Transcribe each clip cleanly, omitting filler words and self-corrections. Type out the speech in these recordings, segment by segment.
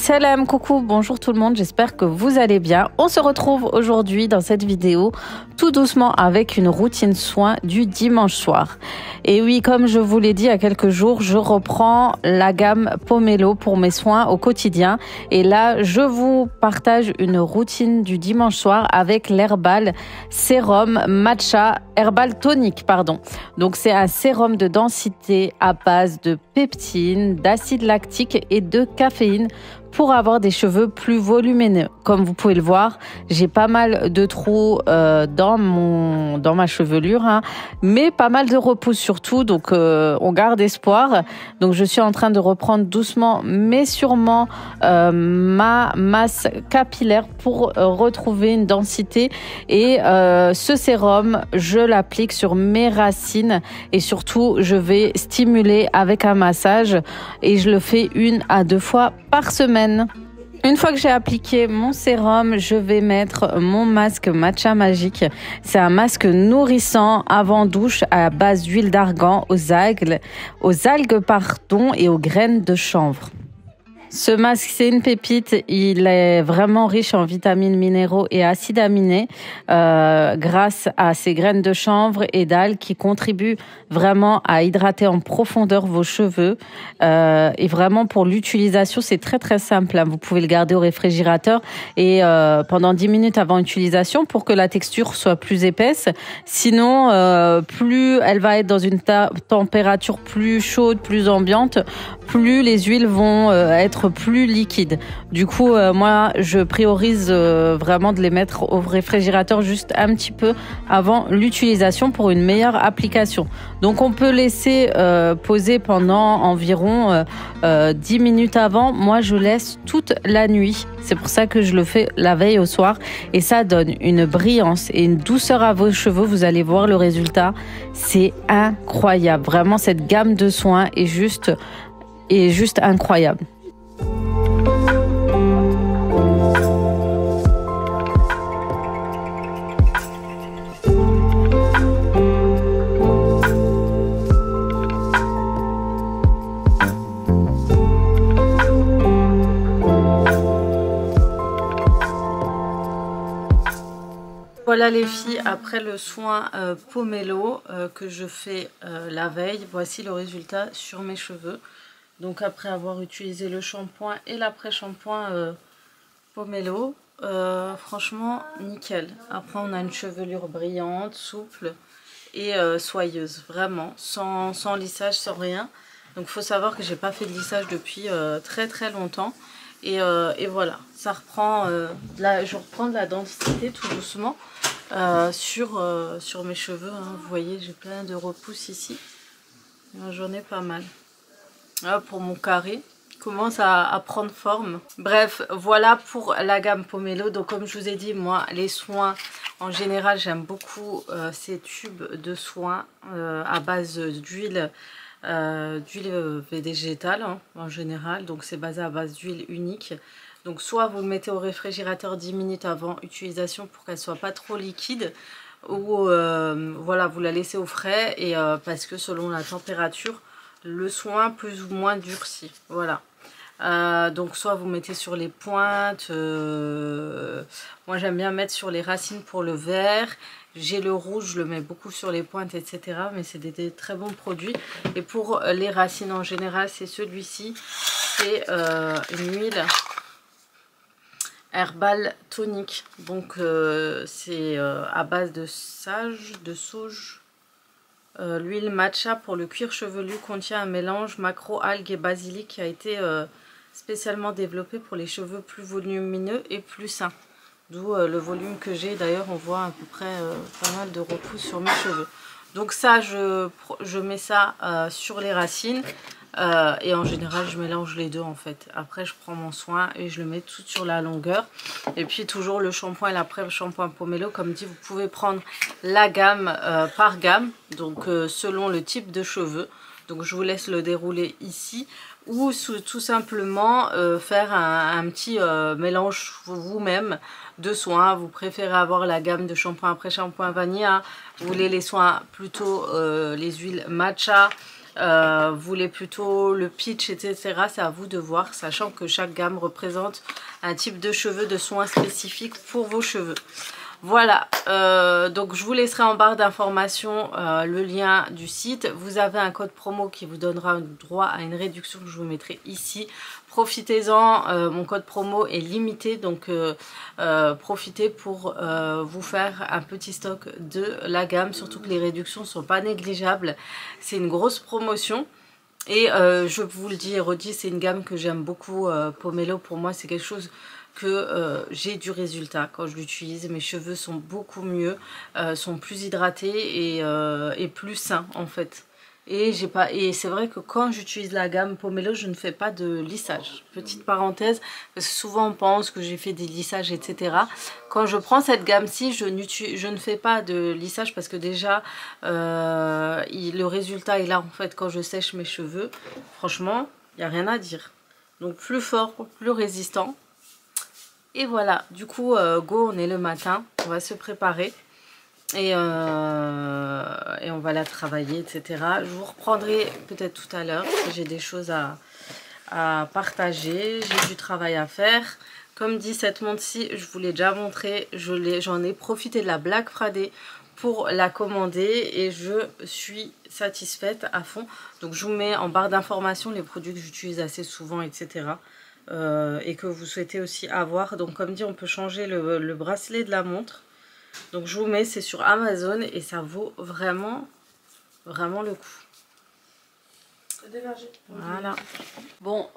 Salam, coucou, bonjour tout le monde, j'espère que vous allez bien. On se retrouve aujourd'hui dans cette vidéo tout doucement avec une routine soin du dimanche soir. Et oui, comme je vous l'ai dit il y a quelques jours, je reprends la gamme Pomelo pour mes soins au quotidien. Et là, je vous partage une routine du dimanche soir avec l'Herbal Sérum Matcha, Herbal Tonic, pardon. Donc c'est un sérum de densité à base de peptine, d'acide lactique et de caféine pour avoir des cheveux plus volumineux. Comme vous pouvez le voir, j'ai pas mal de trous dans ma chevelure, hein, mais pas mal de repousse surtout, donc on garde espoir. Donc je suis en train de reprendre doucement mais sûrement ma masse capillaire pour retrouver une densité. Et ce sérum, je l'applique sur mes racines et surtout je vais stimuler avec un massage et je le fais 1 à 2 fois par semaine. Une fois que j'ai appliqué mon sérum, je vais mettre mon masque Matcha Magique. C'est un masque nourrissant avant douche à base d'huile d'argan, aux algues et aux graines de chanvre. Ce masque, c'est une pépite. Il est vraiment riche en vitamines, minéraux et acides aminés grâce à ces graines de chanvre et d'algues qui contribuent vraiment à hydrater en profondeur vos cheveux. Et vraiment, pour l'utilisation, c'est très très simple. Vous pouvez le garder au réfrigérateur et pendant 10 minutes avant utilisation pour que la texture soit plus épaisse. Sinon, plus elle va être dans une température plus chaude, plus ambiante, plus les huiles vont être plus liquides. Du coup, moi, je priorise vraiment de les mettre au réfrigérateur juste un petit peu avant l'utilisation pour une meilleure application. Donc, on peut laisser poser pendant environ 10 minutes avant. Moi, je laisse toute la nuit. C'est pour ça que je le fais la veille au soir. Et ça donne une brillance et une douceur à vos cheveux. Vous allez voir le résultat. C'est incroyable. Vraiment, cette gamme de soins est juste incroyable. Voilà les filles, après le soin Pomelo que je fais la veille, voici le résultat sur mes cheveux. Donc après avoir utilisé le shampoing et l'après-shampoing Pomelo, franchement nickel. Après on a une chevelure brillante, souple et soyeuse, vraiment, sans lissage, sans rien. Donc il faut savoir que j'ai pas fait de lissage depuis très très longtemps. Et voilà, ça reprend, je reprends de la densité tout doucement sur mes cheveux, hein. Vous voyez, j'ai plein de repousses ici, j'en ai pas mal. Là, pour mon carré, il commence à prendre forme. Bref, voilà pour la gamme Pomelo. Donc comme je vous ai dit, moi les soins en général, j'aime beaucoup ces tubes de soins à base d'huile végétale, hein, en général. Donc c'est basé à base d'huile unique. Donc soit vous le mettez au réfrigérateur 10 minutes avant utilisation pour qu'elle soit pas trop liquide, ou voilà, vous la laissez au frais et parce que selon la température, le soin plus ou moins durcit. Voilà. Donc soit vous mettez sur les pointes, moi j'aime bien mettre sur les racines pour le vert. J'ai le rouge, je le mets beaucoup sur les pointes, etc. Mais c'est des très bons produits. Et pour les racines en général, c'est celui-ci. C'est une huile Herbal Tonic. Donc c'est à base de sauge. L'huile matcha pour le cuir chevelu contient un mélange macro-algues et basilic qui a été spécialement développé pour les cheveux plus volumineux et plus sains. D'où le volume que j'ai. D'ailleurs, on voit à peu près pas mal de repousses sur mes cheveux. Donc ça, je mets ça sur les racines. Et en général, je mélange les deux en fait. Après, je prends mon soin et je le mets tout sur la longueur. Et puis toujours le shampoing et l'après-shampoing Pomelo. Comme dit, vous pouvez prendre la gamme par gamme. Donc selon le type de cheveux. Donc je vous laisse le dérouler ici. Ou tout simplement faire un petit mélange vous-même de soins. Vous préférez avoir la gamme de shampoing après shampoing vanilla. Vous voulez les soins plutôt les huiles matcha. vous voulez plutôt le pitch, etc. C'est à vous de voir, sachant que chaque gamme représente un type de cheveux, de soins spécifiques pour vos cheveux. Voilà, donc je vous laisserai en barre d'informations le lien du site. Vous avez un code promo qui vous donnera droit à une réduction que je vous mettrai ici. Profitez-en, mon code promo est limité, donc profitez pour vous faire un petit stock de la gamme, surtout que les réductions ne sont pas négligeables. C'est une grosse promotion. Et je vous le dis et redis, c'est une gamme que j'aime beaucoup. Pomelo, pour moi, c'est quelque chose que j'ai du résultat quand je l'utilise. Mes cheveux sont beaucoup mieux, sont plus hydratés et plus sains en fait. Et c'est vrai que quand j'utilise la gamme Pomelo, je ne fais pas de lissage. Petite parenthèse, parce que souvent on pense que j'ai fait des lissages, etc. Quand je prends cette gamme-ci, je ne fais pas de lissage parce que déjà, le résultat est là en fait quand je sèche mes cheveux. Franchement, il n'y a rien à dire. Donc plus fort, plus résistant. Et voilà, du coup, go, on est le matin, on va se préparer. Et on va la travailler, etc. Je vous reprendrai peut-être tout à l'heure parce que j'ai des choses à partager, j'ai du travail à faire. Comme dit, cette montre-ci, je vous l'ai déjà montré, j'en ai profité de la Black Friday pour la commander et je suis satisfaite à fond. Donc je vous mets en barre d'informations les produits que j'utilise assez souvent, etc. Et que vous souhaitez aussi avoir. Donc comme dit, on peut changer le bracelet de la montre. Donc je vous mets, c'est sur Amazon et ça vaut vraiment, vraiment le coup. Voilà. Bon,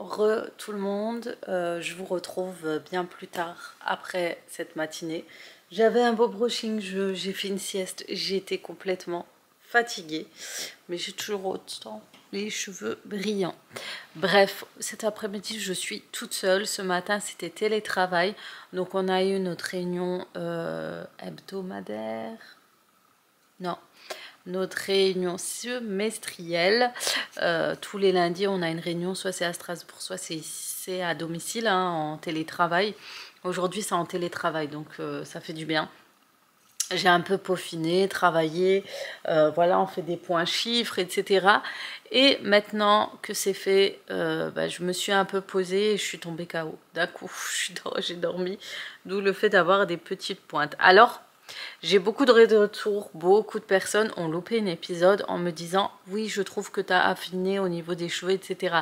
tout le monde, je vous retrouve bien plus tard après cette matinée. J'avais un beau brushing, j'ai fait une sieste, j'étais complètement fatiguée, mais j'ai toujours autant les cheveux brillants. Bref, cet après-midi, je suis toute seule. Ce matin, c'était télétravail. Donc, on a eu notre réunion hebdomadaire. Non, notre réunion semestrielle. Tous les lundis, on a une réunion. Soit c'est à Strasbourg, soit c'est à domicile, hein, en télétravail. Aujourd'hui, c'est en télétravail, donc ça fait du bien. J'ai un peu peaufiné, travaillé, voilà, on fait des points chiffres, etc. Et maintenant que c'est fait, je me suis un peu posée et je suis tombée KO. D'un coup, j'ai dormi, d'où le fait d'avoir des petites pointes. Alors, j'ai beaucoup de retours, beaucoup de personnes ont loupé un épisode en me disant « Oui, je trouve que tu as affiné au niveau des cheveux, etc. »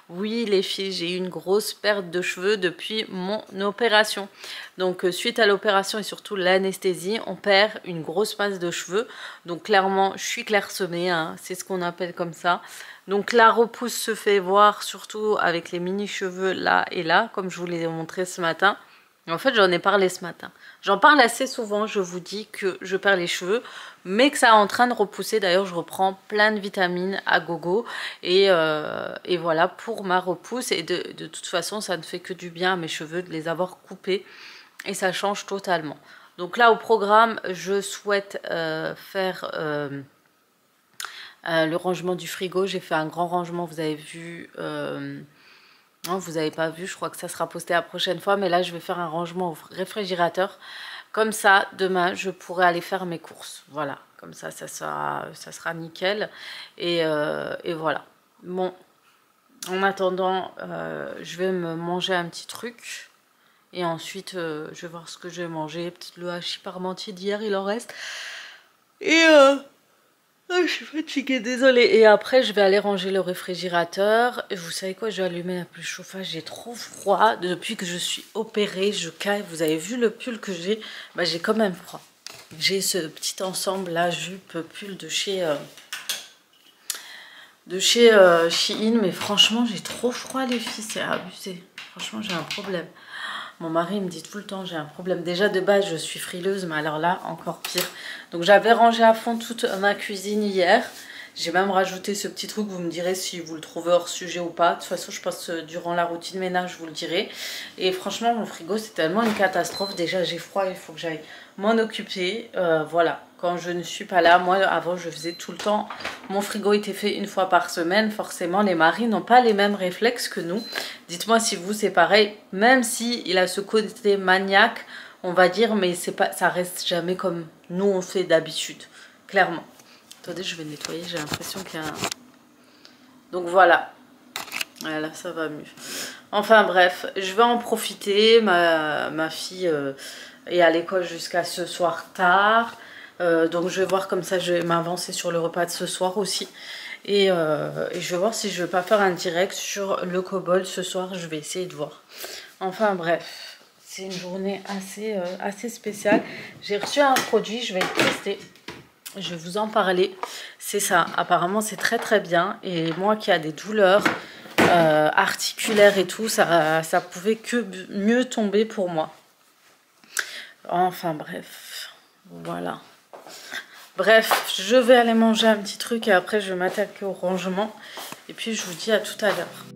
Oui, les filles, j'ai eu une grosse perte de cheveux depuis mon opération. Donc, suite à l'opération et surtout l'anesthésie, on perd une grosse masse de cheveux. Donc, clairement, je suis clairsemée, hein, c'est ce qu'on appelle comme ça. Donc, la repousse se fait voir surtout avec les mini-cheveux là et là, comme je vous l'ai montré ce matin. En fait, j'en ai parlé ce matin. J'en parle assez souvent, je vous dis que je perds les cheveux, mais que ça est en train de repousser. D'ailleurs, je reprends plein de vitamines à gogo. Et voilà, pour ma repousse. Et de toute façon, ça ne fait que du bien à mes cheveux de les avoir coupés. Et ça change totalement. Donc là, au programme, je souhaite faire le rangement du frigo. J'ai fait un grand rangement, vous avez vu... Non, vous n'avez pas vu, je crois que ça sera posté la prochaine fois. Mais là, je vais faire un rangement au réfrigérateur. Comme ça, demain, je pourrai aller faire mes courses. Voilà, comme ça, ça sera nickel. Et voilà. Bon, en attendant, je vais me manger un petit truc. Et ensuite, je vais voir ce que je vais manger. Peut-être le hachis parmentier d'hier, il en reste. Et... je suis fatiguée, désolée. Et après, je vais aller ranger le réfrigérateur. Et vous savez quoi, je vais allumer un peu le chauffage. J'ai trop froid. Depuis que je suis opérée, je caille. Vous avez vu le pull que j'ai? Bah, j'ai quand même froid. J'ai ce petit ensemble là, jupe, pull de chez Shein. Mais franchement, j'ai trop froid, les filles. C'est abusé. Franchement, j'ai un problème. Mon mari me dit tout le temps, j'ai un problème. Déjà de base, je suis frileuse, mais alors là, encore pire. Donc j'avais rangé à fond toute ma cuisine hier. J'ai même rajouté ce petit truc, vous me direz si vous le trouvez hors sujet ou pas. De toute façon, je pense que durant la routine ménage, je vous le dirai. Et franchement, mon frigo, c'est tellement une catastrophe. Déjà, j'ai froid, il faut que j'aille m'en occuper. Voilà, quand je ne suis pas là, moi, avant, je faisais tout le temps. Mon frigo était fait une fois par semaine. Forcément, les maris n'ont pas les mêmes réflexes que nous. Dites-moi si vous, c'est pareil. Même si il a ce côté maniaque, on va dire, mais c'est pas, ça reste jamais comme nous, on fait d'habitude. Clairement. Attendez, je vais nettoyer, j'ai l'impression qu'il y a Donc voilà. Voilà, ça va mieux. Enfin bref, je vais en profiter. Ma fille est à l'école jusqu'à ce soir tard. Donc je vais voir comme ça, je vais m'avancer sur le repas de ce soir aussi. Et je vais voir si je vais pas faire un direct sur le kobold ce soir. Je vais essayer de voir. Enfin bref, c'est une journée assez spéciale. J'ai reçu un produit, je vais le tester. Je vais vous en parler. C'est ça, apparemment c'est très très bien. Et moi qui a des douleurs articulaires et tout, ça pouvait que mieux tomber pour moi. Enfin bref, voilà. Bref, je vais aller manger un petit truc et après je vais m'attaquer au rangement. Et puis je vous dis à tout à l'heure.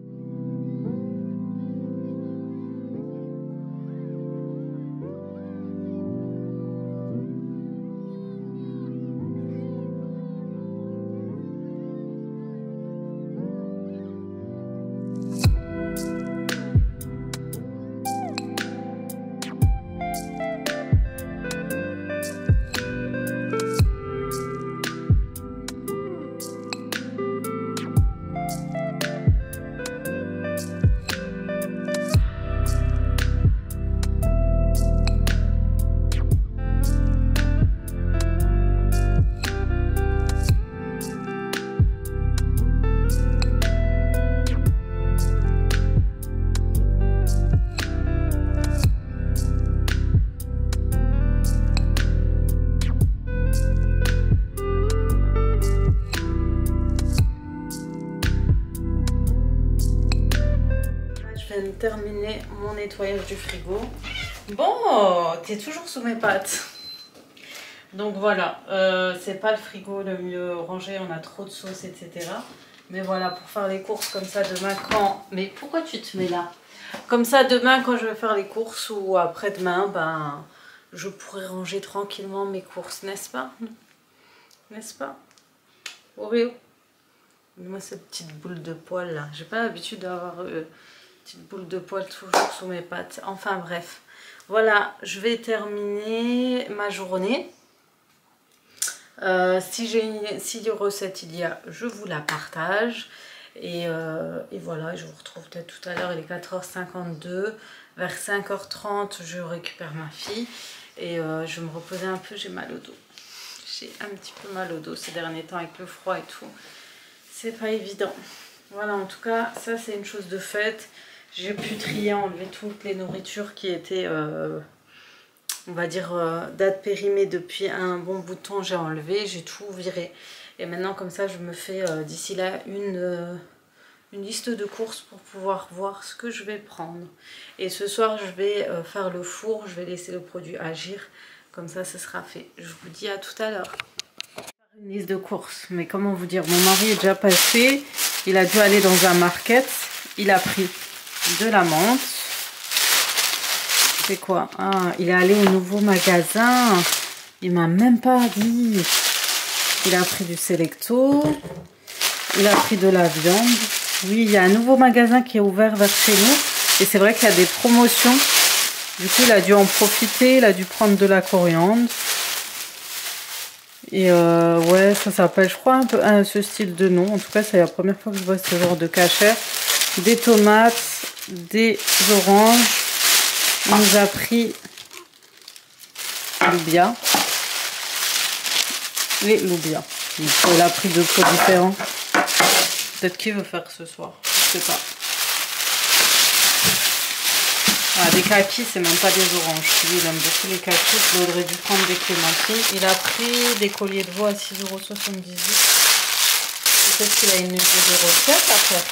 Terminer mon nettoyage du frigo. Bon, t'es toujours sous mes pattes. Donc voilà, c'est pas le frigo le mieux rangé, on a trop de sauce, etc. Mais voilà, pour faire les courses comme ça demain quand... Mais pourquoi tu te mets là? Comme ça demain quand je vais faire les courses ou après-demain, ben je pourrai ranger tranquillement mes courses, n'est-ce pas? N'est-ce pas? Oreo, moi cette petite boule de poil là, j'ai pas l'habitude d'avoir... petite boule de poil toujours sous mes pattes. Enfin bref, voilà, je vais terminer ma journée. Si des recettes il y a, je vous la partage. Et voilà, je vous retrouve peut-être tout à l'heure, il est 4h52. Vers 5h30, je récupère ma fille. Et je vais me reposer un peu, j'ai mal au dos. J'ai un petit peu mal au dos ces derniers temps avec le froid et tout. C'est pas évident. Voilà, en tout cas, ça c'est une chose de faite. J'ai pu trier, enlever toutes les nourritures qui étaient, on va dire, date périmée depuis un bon bout de temps. J'ai enlevé, j'ai tout viré. Et maintenant, comme ça, je me fais d'ici là une liste de courses pour pouvoir voir ce que je vais prendre. Et ce soir, je vais faire le four. Je vais laisser le produit agir. Comme ça, ce sera fait. Je vous dis à tout à l'heure. Une liste de courses. Mais comment vous dire, mon mari est déjà passé. Il a dû aller dans un market. Il a pris de la menthe. C'est quoi? Ah, il est allé au nouveau magasin. Il m'a même pas dit. Il a pris du Selecto. Il a pris de la viande. Oui, il y a un nouveau magasin qui est ouvert vers chez nous. Et c'est vrai qu'il y a des promotions. Du coup, il a dû en profiter. Il a dû prendre de la coriandre. Et ouais, ça s'appelle, je crois, un peu ce style de nom. En tout cas, c'est la première fois que je vois ce genre de cachère. Des tomates, des oranges. Il nous a pris loubia. Les loubias. Il a pris deux pots différents. Peut-être qu'il veut faire ce soir. Je sais pas. Ah, des kakis, c'est même pas des oranges. Lui, il aime beaucoup les kakis. Il aurait dû prendre des clémentines. Il a pris des colliers de veau à 6,78 €. Peut-être qu'il a une idée de recette à faire.